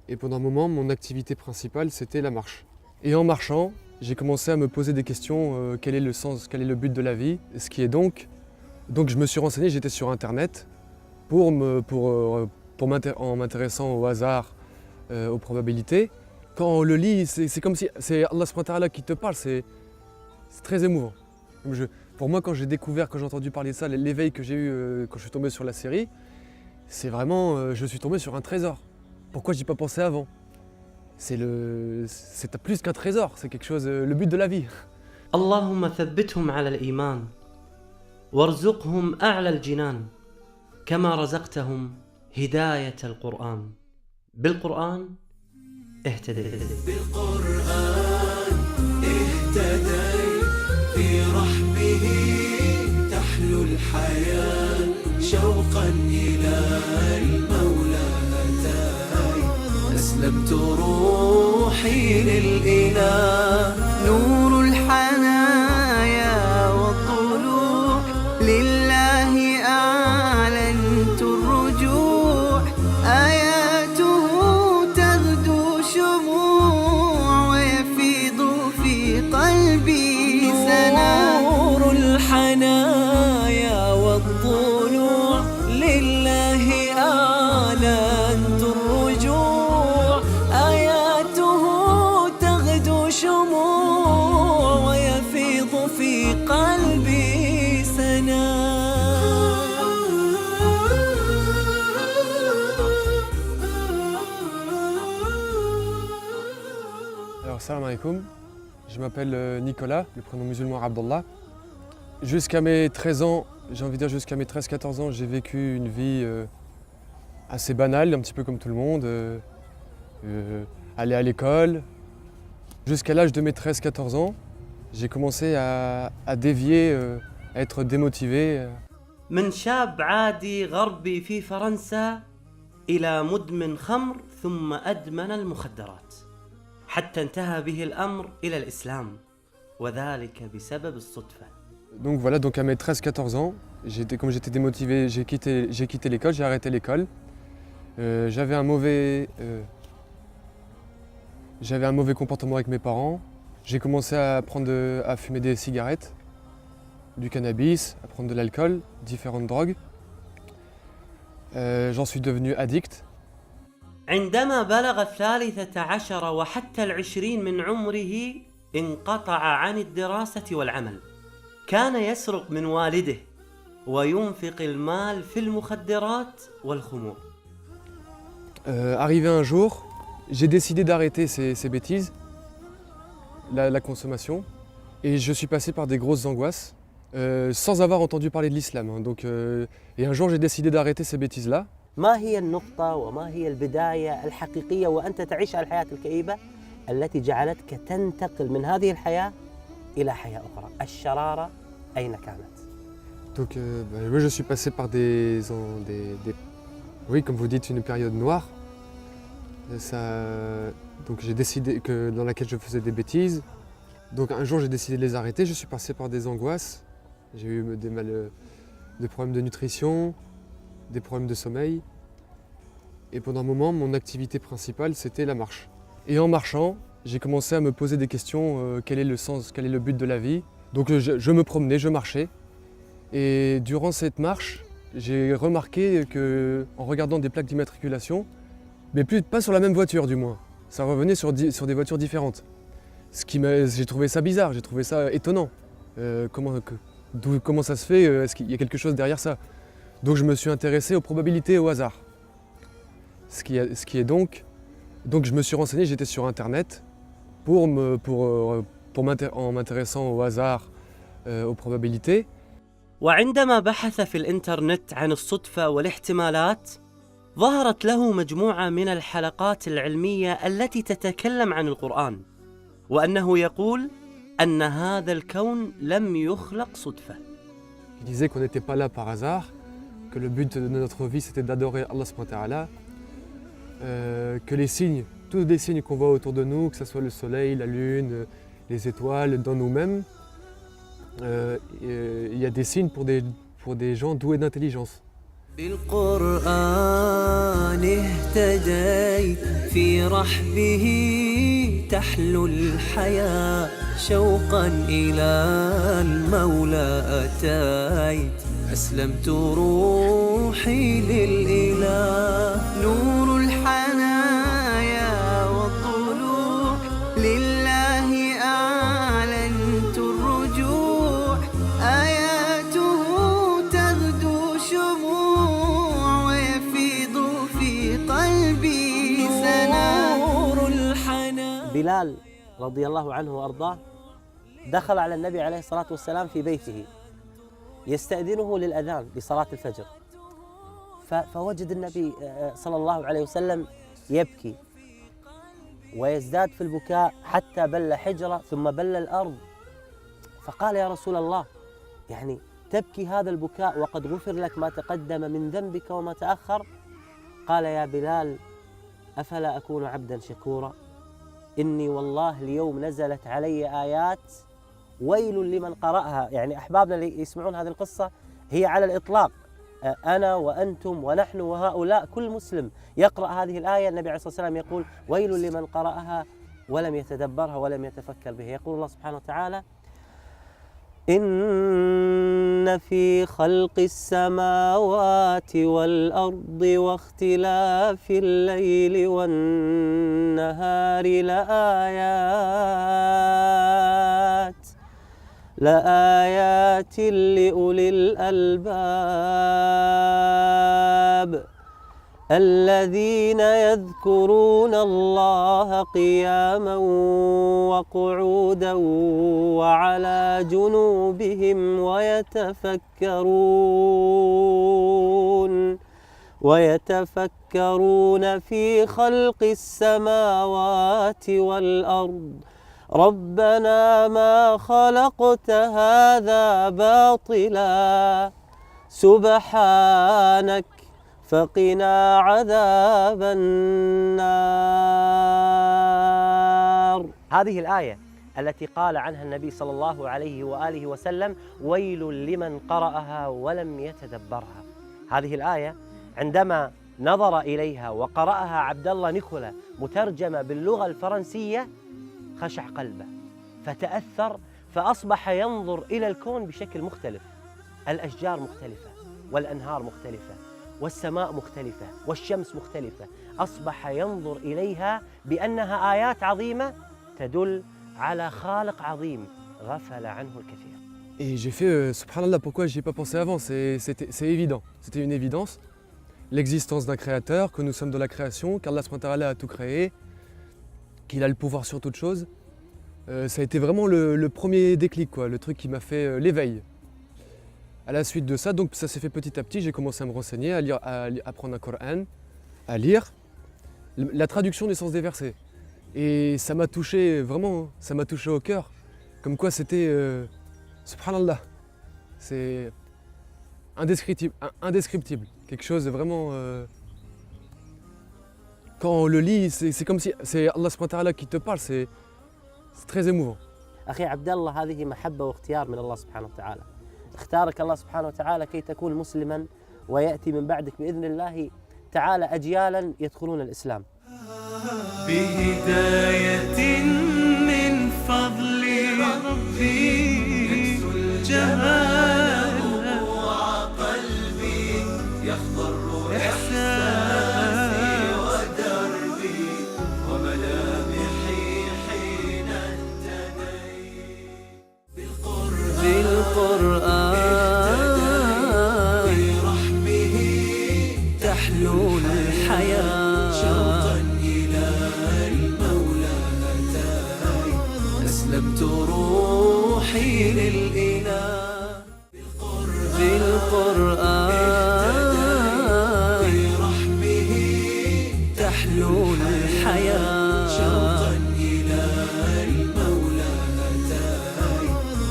Et pendant un moment, mon activité principale, c'était la marche. Et en marchant, j'ai commencé à me poser des questions, quel est le sens, quel est le but de la vie, ce qui est donc. Donc je me suis renseigné, j'étais sur internet en m'intéressant au hasard, aux probabilités. Quand on le lit, c'est comme si c'est Allah subhanahu wa ta'ala qui te parle, c'est très émouvant. Pour moi, quand j'ai entendu parler de ça, l'éveil que j'ai eu quand je suis tombé sur la série, c'est vraiment, je suis tombé sur un trésor. Pourquoi j'y ai pas pensé avant? C'est plus qu'un trésor, c'est quelque chose, le but de la vie. اللهم ثبتهم على الإيمان وارزقهم أعلى الجنان كما رزقتهم هداية القرآن بالقرآن اهتديت بالقرآن اهتديت في رحبه تحلو الحياة شوقا إلى المولى أتاي أسلمت روحي للإله نور الحنايا والطلوع لله أعلنت الرجوع آياته تغدو شموع ويفيض في قلبي سنا نور الحنايا والطلوع لله أعلنت الرجوع آياته تغدو شموع ويفيض في قلبي سنا. Alors, salam alaikum, je m'appelle Nicolas, le prénom musulman Abdallah. Jusqu'à mes 13 ans, j'ai envie de dire jusqu'à mes 13-14 ans, j'ai vécu une vie assez banale, un petit peu comme tout le monde. Aller à l'école. Jusqu'à l'âge de mes 13-14 ans, j'ai commencé à dévier, à être démotivé. من شاب عادي غربي في فرنسا إلى مدمن خمر ثم أدمن المخدرات حتى انتهى به الأمر إلى الإسلام وذلك بسبب الصدفة. Donc voilà, donc à mes 13-14 ans, comme j'étais démotivé, j'ai quitté l'école, j'ai arrêté l'école. J'avais un mauvais comportement avec mes parents. J'ai commencé à fumer des cigarettes, du cannabis, à prendre de l'alcool, différentes drogues. J'en suis devenu addict. عندما بلغ 13 وحتى 20 من عمره انقطع عن الدراسة والعمل. كان يسرق من والده وينفق المال في المخدرات والخمور. Arrivé un jour, j'ai décidé d'arrêter ces bêtises, la consommation, et je suis passé par des grosses angoisses, sans avoir entendu parler de l'islam. Et un jour, j'ai décidé d'arrêter ces bêtises-là. ما هي النقطة وما هي البداية الحقيقية وأنت تعيش الحياة الكئيبة التي جعلتك تنتقل من هذه الحياة إلى حياة أخرى؟ الشرارة أين كانت؟ Donc, moi, je suis passé par oui, comme vous dites, une période noire. Donc j'ai décidé dans laquelle je faisais des bêtises. Donc un jour j'ai décidé de les arrêter, je suis passé par des angoisses. J'ai eu des problèmes de nutrition, des problèmes de sommeil. Et pendant un moment, mon activité principale, c'était la marche. Et en marchant, j'ai commencé à me poser des questions, quel est le sens, quel est le but de la vie. Donc je me promenais, je marchais. Et durant cette marche, j'ai remarqué qu'en regardant des plaques d'immatriculation, mais pas sur la même voiture du moins, ça revenait sur des voitures différentes. J'ai trouvé ça bizarre, j'ai trouvé ça étonnant. Comment ça se fait? Est-ce qu'il y a quelque chose derrière ça? Donc je me suis intéressé aux probabilités et au hasard. Ce qui est donc je me suis renseigné, j'étais sur internet en m'intéressant au hasard, aux probabilités. وعندما بحث في الإنترنت عن الصدفة والاحتمالات ظهرت له مجموعة من الحلقات العلمية التي تتكلم عن القرآن وأنه يقول أن هذا الكون لم يخلق صدفة. Il disait qu'on n'était pas là par hasard, que le but de notre vie c'était d'adorer Allah subhanahu wa ta'ala, que les signes, tous les signes qu'on voit autour de nous, que ce soit le soleil, la lune, les étoiles, dans nous-mêmes, il y a des signes pour des gens doués d'intelligence. بالقرآن اهتديت في رحبه تحلو الحياة شوقا إلى المولى أتيت أسلمت روحي للإله نور الحنايا والطلوع لله أعلنت الرجوع آياته تغدو شموع ويفيض في قلبي سنا نور الحنايا. بلال رضي الله عنه وأرضاه دخل على النبي عليه الصلاة والسلام في بيته يستأذنه للأذان لصلاة الفجر، فوجد النبي صلى الله عليه وسلم يبكي ويزداد في البكاء حتى بل حجرة ثم بل الأرض، فقال يا رسول الله يعني تبكي هذا البكاء وقد غفر لك ما تقدم من ذنبك وما تأخر؟ قال يا بلال أفلا أكون عبدا شكورا؟ إني والله اليوم نزلت علي آيات ويل لمن قرأها. يعني أحبابنا اللي يسمعون هذه القصة هي على الإطلاق أنا وأنتم ونحن وهؤلاء كل مسلم يقرأ هذه الآية النبي عليه الصلاة والسلام يقول ويل لمن قرأها ولم يتدبرها ولم يتفكر بها. يقول الله سبحانه وتعالى إن في خلق السماوات والأرض واختلاف الليل والنهار لآيات لأولي الألباب الذين يذكرون الله قياما وقعودا وعلى جنوبهم ويتفكرون في خلق السماوات والأرض ربنا ما خلقت هذا باطلا سبحانك فقنا عذاب النار. هذه الآية التي قال عنها النبي صلى الله عليه وآله وسلم ويل لمن قرأها ولم يتدبرها. هذه الآية عندما نظر إليها وقرأها عبد الله نيكولا مترجمة باللغة الفرنسية خشع قلبه فتأثر فأصبح ينظر إلى الكون بشكل مختلف. الأشجار مختلفة والأنهار مختلفة والسماء مختلفة والشمس مختلفة. أصبح ينظر إليها بأنها آيات عظيمة تدل على خالق عظيم غفل عنه الكثير. Et j'ai fait subhanallah, pourquoi j'y ai pas pensé avant, c'est évident, c'était une évidence. L'existence d'un créateur, que nous sommes de la création, qu'Allah subhanahu a tout créé, qu'il a le pouvoir sur toute chose. Ça a été vraiment le premier déclic, quoi, le truc qui m'a fait l'éveil. À la suite de ça, donc ça s'est fait petit à petit, j'ai commencé à me renseigner, à lire, à apprendre un Coran, à lire la traduction du sens des versets. Et ça m'a touché, vraiment, ça m'a touché au cœur. Comme quoi c'était, subhanallah, c'est indescriptible. Quelque chose de vraiment... quand on le lit, c'est comme si c'est Allah subhanahu wa ta'ala qui te parle, c'est très émouvant. أخي عبد الله هذه محبة واختيار من الله سبحانه وتعالى. اختارك الله سبحانه وتعالى كي تكون مسلما ويأتي من بعدك بإذن الله تعالى أجيالا يدخلون الإسلام. بهداية من فضل ربي جمال وقلبي يخضر إحساسي ودربي وملامحي حين اهتديت بالقرآن برحمه تحلو الحياة شوقا إلى المولى أتاي أسلمت روحي للإله بالقرآن برحمه تحلو الحياة شوقا إلى المولى أتاي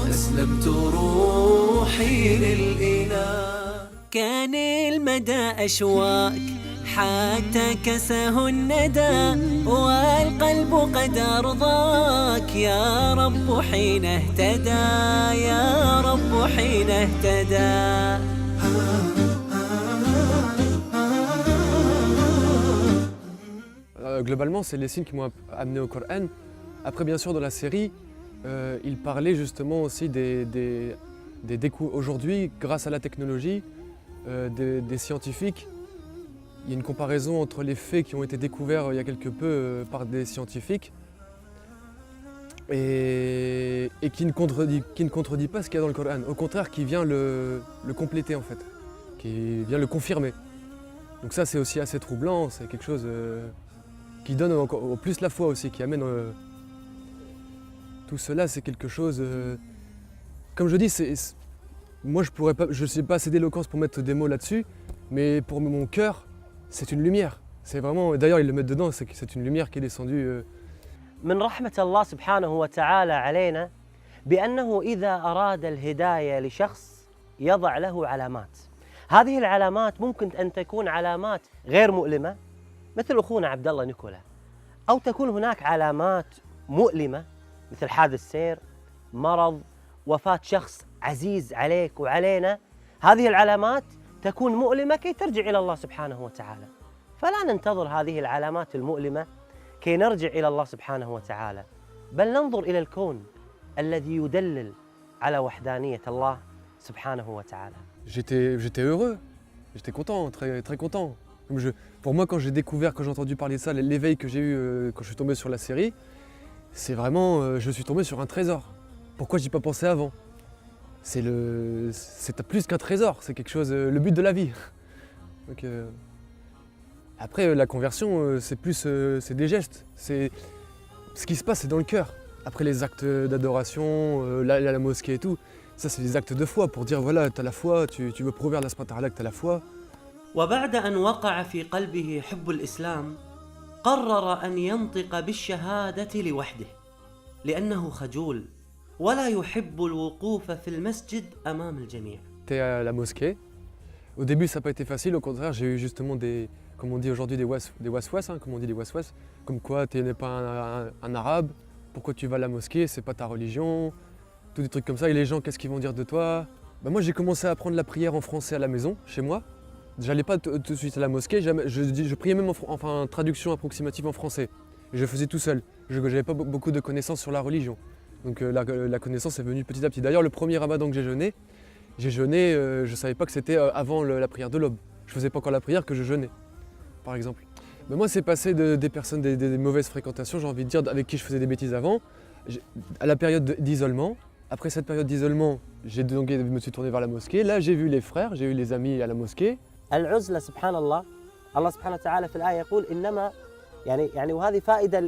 أسلمت روحي للإله كان المدى أشواك حتى كسه الندى والقلب قد أرضاك يا رب حين اهتدى يا رب حين اهتدى. globalement, c'est les signes qui m'ont amené au Coran. Après, bien sûr, dans la série, il parlait justement aussi des aujourd'hui, grâce à la technologie, des scientifiques. Il y a une comparaison entre les faits qui ont été découverts il y a quelque peu par des scientifiques et qui ne contredit pas ce qu'il y a dans le Coran. Au contraire, qui vient le compléter en fait, qui vient le confirmer. Donc ça, c'est aussi assez troublant, c'est quelque chose qui donne encore plus la foi aussi, qui amène tout cela, c'est quelque chose... comme je dis, moi je ne sais pas assez d'éloquence pour mettre des mots là-dessus, mais pour mon cœur, c'est une lumière. C'est vraiment, d'ailleurs ils le mettent dedans, c'est une lumière qui est descendue. من رحمة الله سبحانه وتعالى علينا بأنه إذا أراد الهداية لشخص يضع له علامات. هذه العلامات ممكن أن تكون علامات غير مؤلمة مثل أخونا عبد الله نيكولا، أو تكون هناك علامات مؤلمة مثل حادث سير، مرض، وفاة شخص عزيز عليك وعلينا. هذه العلامات تكون مؤلمة كي ترجع إلى الله سبحانه وتعالى، فلا ننتظر هذه العلامات المؤلمة كي نرجع إلى الله سبحانه وتعالى، بل ننظر إلى الكون الذي يدلل على وحدانية الله سبحانه وتعالى. J'étais heureux, j'étais content, très, très content. Pour moi, quand j'ai découvert, quand j'ai entendu parler de ça, l'éveil que j'ai eu quand je suis tombé sur la série, c'est vraiment, je suis tombé sur un trésor. Pourquoi j'y ai pas pensé avant? C'est plus qu'un trésor, c'est quelque chose, le but de la vie. Donc, après, la conversion, c'est des gestes. Ce qui se passe, c'est dans le cœur. Après les actes d'adoration, la mosquée et tout, ça c'est des actes de foi pour dire voilà, tu as la foi, tu veux prouver à Allah subhanahu wa ta'ala que tu as la foi. وبعد أن وقع في قلبه حب الإسلام قرر أن ينطق بالشهادة لوحده لأنه خجول ولا يحب الوقوف في المسجد أمام الجميع. T'es à la mosquée. Au début, ça n'a pas été facile. Au contraire, j'ai eu justement comme on dit aujourd'hui, des waswas, hein, comme on dit des waswas. Comme quoi, tu n'es pas un arabe, pourquoi tu vas à la mosquée, c'est pas ta religion, tous des trucs comme ça. Et les gens, qu'est-ce qu'ils vont dire de toi? Moi, j'ai commencé à apprendre la prière en français à la maison, chez moi. J'allais pas tout de suite à la mosquée, je priais même en traduction approximative en français. Je faisais tout seul. Je n'avais pas beaucoup de connaissances sur la religion. Donc la connaissance est venue petit à petit. D'ailleurs, le premier ramadan que j'ai jeûné, je ne savais pas que c'était avant la prière de l'aube. Je ne faisais pas encore la prière que je jeûnais, par exemple. Mais moi, c'est passé des personnes, des mauvaises fréquentations, j'ai envie de dire, avec qui je faisais des bêtises avant, à la période d'isolement. Après cette période d'isolement, je me suis tourné vers la mosquée. Là, j'ai vu les frères, j'ai eu les amis à la mosquée. العزلة سبحان الله، الله سبحانه وتعالى في الآية يقول إنما يعني وهذه فائدة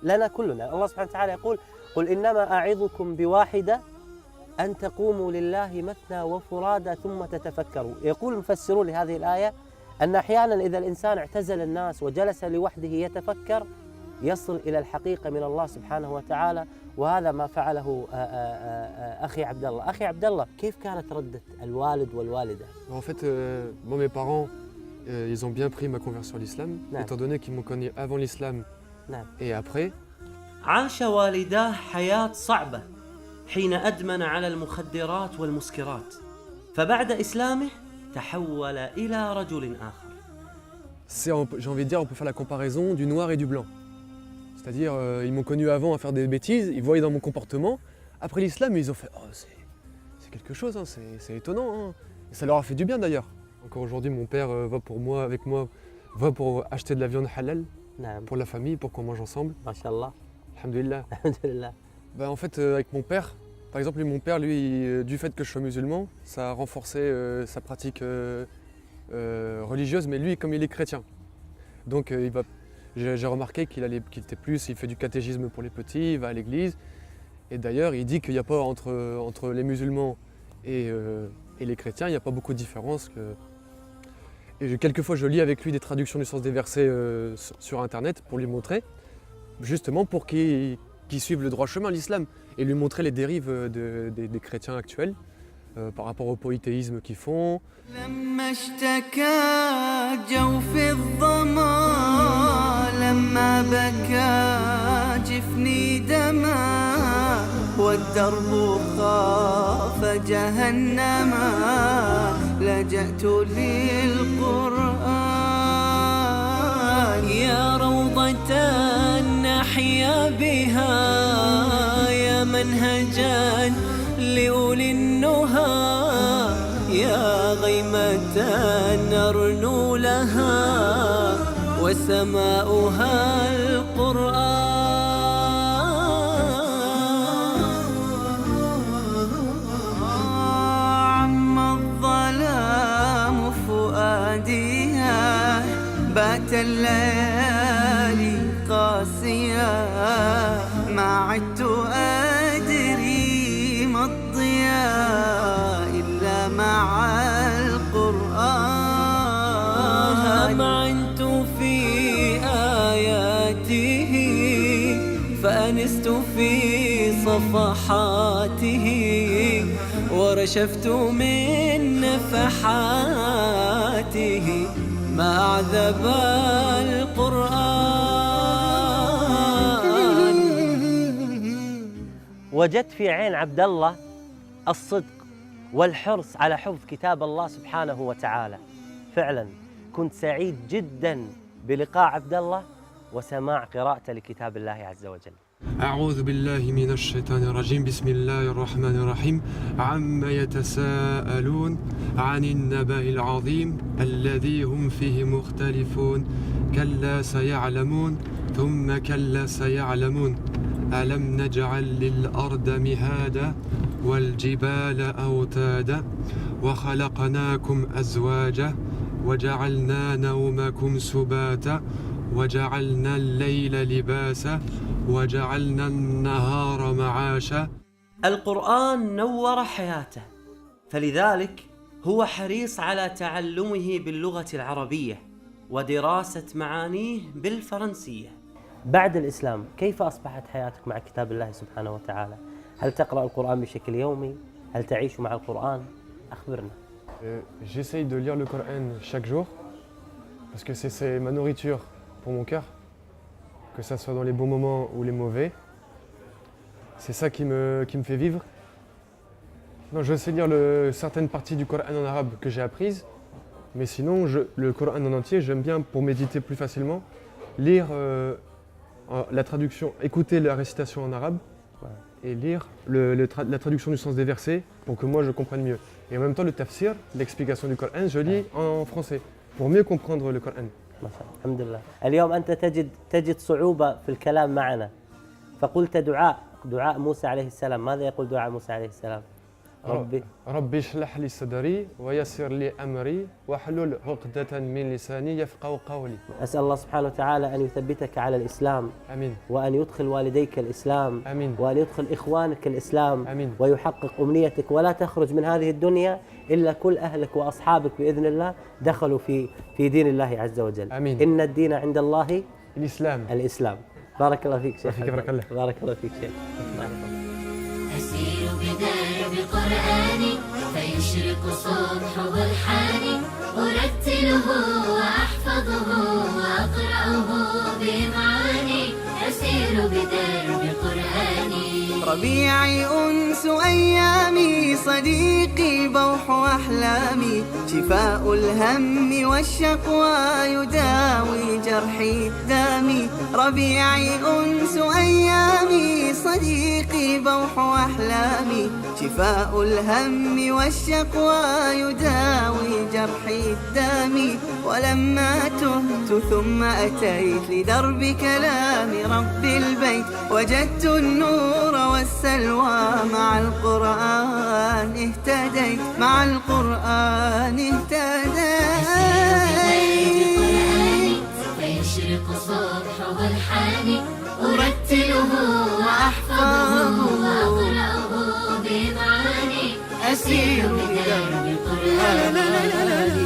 لنا كلنا. الله سبحانه وتعالى يقول قل إنما أعظكم بواحدة أن تقوموا لله مثنى وفرادى ثم تتفكروا. يقول المفسرون لهذه الآية أن أحيانا إذا الإنسان اعتزل الناس وجلس لوحده يتفكر يصل إلى الحقيقة من الله سبحانه وتعالى، وهذا ما فعله أخي عبد الله. أخي عبد الله، كيف كانت ردة الوالد والوالدة؟ En fait, moi, mes parents, ils ont bien pris ma conversion à l'islam, étant donné qu'ils m'ont connu avant l'islam et après. عاش والداه حياة صعبة حين أدمن على المخدرات والمسكرات، فبعد إسلامه تحول إلى رجل آخر. J'ai envie de dire, on peut faire la comparaison du noir et du blanc. C'est-à-dire, ils m'ont connu avant à faire des bêtises, ils voyaient dans mon comportement. Après l'islam, ils ont fait « Oh, c'est quelque chose, hein, c'est étonnant. Hein. » Et ça leur a fait du bien d'ailleurs. Encore aujourd'hui, mon père va pour acheter de la viande halal pour la famille, pour qu'on mange ensemble. Masha'Allah. Alhamdulillah. Alhamdulillah. En fait, avec mon père, par exemple, mon père, lui, du fait que je sois musulman, ça a renforcé sa pratique religieuse, mais lui, comme il est chrétien. Donc, j'ai remarqué il fait du catéchisme pour les petits, il va à l'église. Et d'ailleurs, il dit qu'il n'y a pas entre les musulmans et les chrétiens, il n'y a pas beaucoup de différence. Et quelquefois, je lis avec lui des traductions du sens des versets sur Internet pour lui montrer, justement pour qu'il suive le droit chemin, l'islam, et lui montrer les dérives des chrétiens actuels par rapport au polythéisme qu'ils font. لما اشتكى جوف الظما لما بكى جفني دما والدرب خاف جهنما لجأت للقرآن يا روضا نحيا بها يا منهجا لأولي النهى، يا غيمة نرنو لها وسماؤها القرآن. عم الظلام فؤاديها، بات الليالي قاسية، ما عدت أدري ما الضياء إلا مع القرآن. معنت في آياته فأنست في صفحاته، ورشفت من نفحاته ما أعذب القرآن. وجدت في عين عبد الله الصدق والحرص على حفظ كتاب الله سبحانه وتعالى. فعلا كنت سعيد جدا بلقاء عبد الله وسماع قراءته لكتاب الله عز وجل. أعوذ بالله من الشيطان الرجيم. بسم الله الرحمن الرحيم. عما يتساءلون عن النبأ العظيم الذي هم فيه مختلفون، كلا سيعلمون ثم كلا سيعلمون، ألم نجعل للأرض مهادا والجبال أوتادا وخلقناكم أزواجا وجعلنا نومكم سباتا وجعلنا الليل لباسا وجعلنا النهار معاشا. القرآن نور حياته، فلذلك هو حريص على تعلمه باللغة العربية ودراسة معانيه بالفرنسية. بعد الإسلام كيف أصبحت حياتك مع كتاب الله سبحانه وتعالى؟ هل تقرأ القرآن بشكل يومي؟ هل تعيش مع القرآن؟ أخبرنا. J'essaye de lire le Coran chaque jour parce que c'est ma nourriture pour mon cœur, que ça soit dans les bons moments ou les mauvais. C'est ça qui me fait vivre. Non, je sais lire certaines parties du Coran en arabe que j'ai apprises, mais sinon le Coran en entier, j'aime bien pour méditer plus facilement, lire la traduction, écouter la récitation en arabe et lire la traduction du sens des versets pour que moi je comprenne mieux. Et en même temps le tafsir, l'explication du Coran, je lis en français pour mieux comprendre le Coran. الحمد لله. اليوم أنت تجد صعوبة في الكلام معنا، فقلت دعاء موسى عليه السلام. ماذا يقول دعاء موسى عليه السلام؟ ربي اشرح لي صدري ويسر لي أمري واحلل عقدة من لساني يفقهوا قولي. أسأل الله سبحانه وتعالى أن يثبتك على الإسلام. آمين. وأن يدخل والديك الإسلام. آمين. وأن يدخل إخوانك الإسلام. آمين. ويحقق أمنيتك ولا تخرج من هذه الدنيا إلا كل أهلك وأصحابك بإذن الله دخلوا في دين الله عز وجل. آمين. إن الدين عند الله الإسلام. بارك الله فيك شيخ. بارك الله. بارك الله فيك شيخ. أسير بدرب قرآني فيشرق صبحه الحاني، أرتله وأحفظه وأقرأه بمعاني، أسير بدرب قرآني. ربيعي أنس أيامي، صديقي بوح أحلامي، شفاء الهم والشقوى يداوي جرحي دامي. ربيعي أنس أيامي، صديقي بوح أحلامي، شفاء الهم والشقوى يداوي جرحي دامي. ولما تهت ثم أتيت لدرب كلام رب البيت، وجدت النور والسلوى مع القرآن اهتديت، مع القرآن اهتديت. فيشرق صبحه الحاني، أرتله وأحفظه وأقرأه بمعاني، أسير بدرب قرآني.